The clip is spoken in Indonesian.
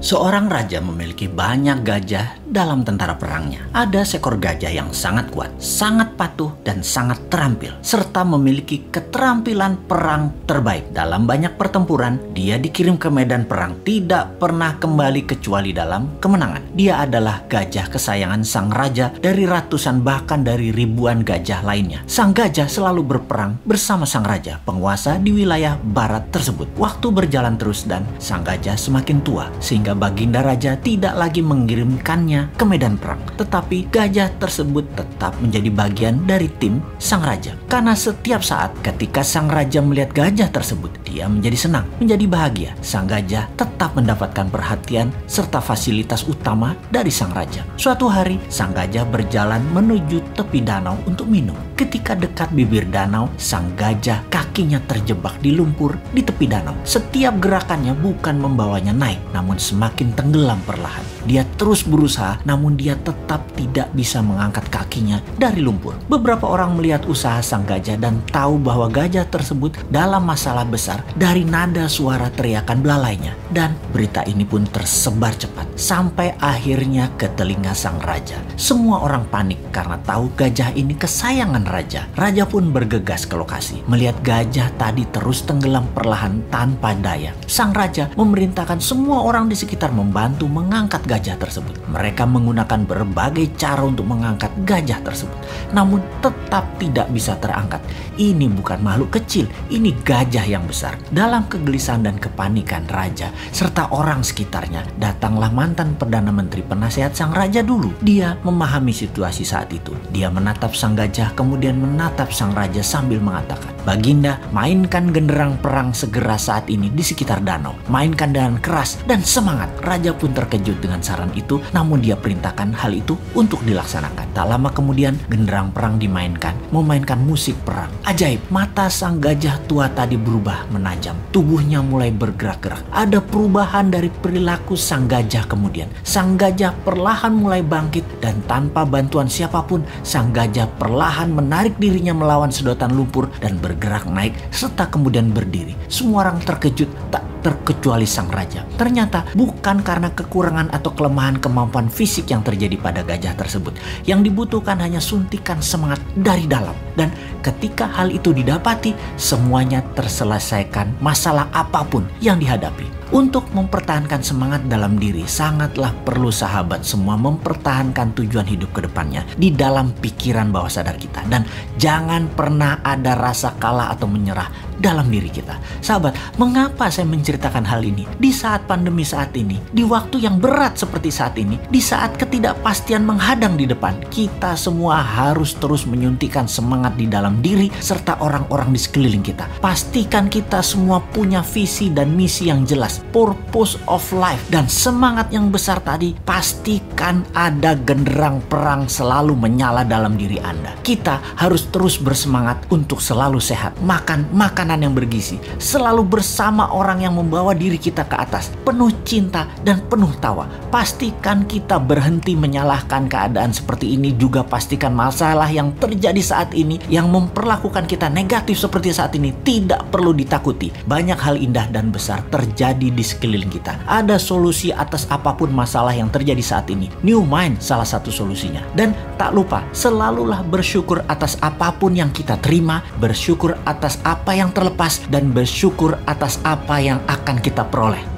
Seorang raja memiliki banyak gajah dalam tentara perangnya. Ada seekor gajah yang sangat kuat, sangat patuh, dan sangat terampil, serta memiliki keterampilan perang terbaik. Dalam banyak pertempuran, dia dikirim ke medan perang, tidak pernah kembali kecuali dalam kemenangan. Dia adalah gajah kesayangan sang raja dari ratusan bahkan dari ribuan gajah lainnya. Sang gajah selalu berperang bersama sang raja, penguasa di wilayah barat tersebut. Waktu berjalan terus dan sang gajah semakin tua, sehingga baginda raja tidak lagi mengirimkannya ke medan perang. Tetapi gajah tersebut tetap menjadi bagian dari tim sang raja. Karena setiap saat ketika sang raja melihat gajah tersebut, dia menjadi senang, menjadi bahagia. Sang gajah tetap mendapatkan perhatian serta fasilitas utama dari sang raja. Suatu hari, sang gajah berjalan menuju tepi danau untuk minum. Ketika dekat bibir danau, sang gajah kakinya terjebak di lumpur di tepi danau. Setiap gerakannya bukan membawanya naik, namun semakin tenggelam perlahan. Dia terus berusaha, namun dia tetap tidak bisa mengangkat kakinya dari lumpur. Beberapa orang melihat usaha sang gajah dan tahu bahwa gajah tersebut dalam masalah besar dari nada suara teriakan belalainya. Dan berita ini pun tersebar cepat sampai akhirnya ke telinga sang raja. Semua orang panik karena tahu gajah ini kesayangan raja. Raja pun bergegas ke lokasi. Melihat gajah tadi terus tenggelam perlahan tanpa daya, sang raja memerintahkan semua orang di sekitar membantu mengangkat gajah tersebut. Mereka menggunakan berbagai cara untuk mengangkat gajah tersebut, namun tetap tidak bisa terangkat. Ini bukan makhluk kecil, ini gajah yang besar. Dalam kegelisahan dan kepanikan raja serta orang sekitarnya, datanglah mantan Perdana Menteri penasehat sang raja dulu. Dia memahami situasi saat itu. Dia menatap sang gajah, kemudian menatap sang raja sambil mengatakan, "Baginda, mainkan genderang perang segera saat ini di sekitar danau. Mainkan dengan keras dan semangat." Raja pun terkejut dengan saran itu, namun dia perintahkan hal itu untuk dilaksanakan. Tak lama kemudian, genderang perang dimainkan, memainkan musik perang. Ajaib, mata sang gajah tua tadi berubah menajam. Tubuhnya mulai bergerak-gerak. Ada perubahan dari perilaku sang gajah kemudian. Sang gajah perlahan mulai bangkit dan tanpa bantuan siapapun, sang gajah perlahan menarik dirinya melawan sedotan lumpur dan bergerak naik serta kemudian berdiri. Semua orang terkejut, tak terkecuali sang raja. Ternyata bukan karena kekurangan atau kelemahan kemampuan fisik yang terjadi pada gajah tersebut. Yang dibutuhkan hanya suntikan semangat dari dalam. Dan ketika hal itu didapati, semuanya terselesaikan masalah apapun yang dihadapi. Untuk mempertahankan semangat dalam diri, sangatlah perlu sahabat semua mempertahankan tujuan hidup ke depannya di dalam pikiran bawah sadar kita. Dan jangan pernah ada rasa kalah atau menyerah dalam diri kita. Sahabat, mengapa saya menceritakan hal ini? Di saat pandemi saat ini, di waktu yang berat seperti saat ini, di saat ketidakpastian menghadang di depan, kita semua harus terus menyuntikkan semangat di dalam diri serta orang-orang di sekeliling kita. Pastikan kita semua punya visi dan misi yang jelas, purpose of life, dan semangat yang besar tadi. Pastikan ada genderang perang selalu menyala dalam diri Anda. Kita harus terus bersemangat untuk selalu sehat, makan makanan yang bergizi, selalu bersama orang yang membawa diri kita ke atas, penuh cinta dan penuh tawa. Pastikan kita berhenti menyalahkan keadaan seperti ini. Juga pastikan masalah yang terjadi saat ini yang memperlakukan kita negatif seperti saat ini tidak perlu ditakuti. Banyak hal indah dan besar terjadi di sekeliling kita. Ada solusi atas apapun masalah yang terjadi saat ini. New Mind salah satu solusinya. Dan tak lupa, selalulah bersyukur atas apapun yang kita terima, bersyukur atas apa yang terlepas, dan bersyukur atas apa yang akan kita peroleh.